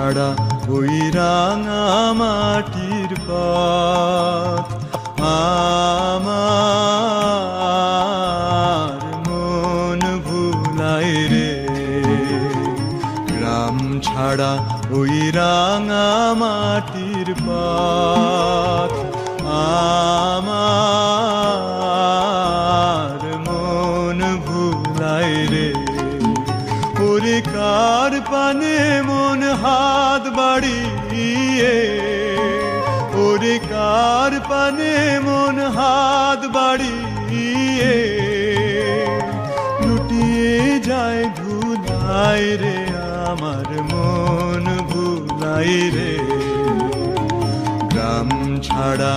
ছাড়া ওই রাঙা মাটির পথ আমার মন ভুলাই রে। গ্রাম ছাড়া ওই রাঙা মাটির পথ আমার মন ভুলাই রে। ওরে কার পানে মন হাত বাড়িয়ে, ওরে কার পানে মন হাত বাড়িয়ে লুটিয়ে যায় ধুলাই রে। আমার মন ভুলাই রে। গ্রাম ছাড়া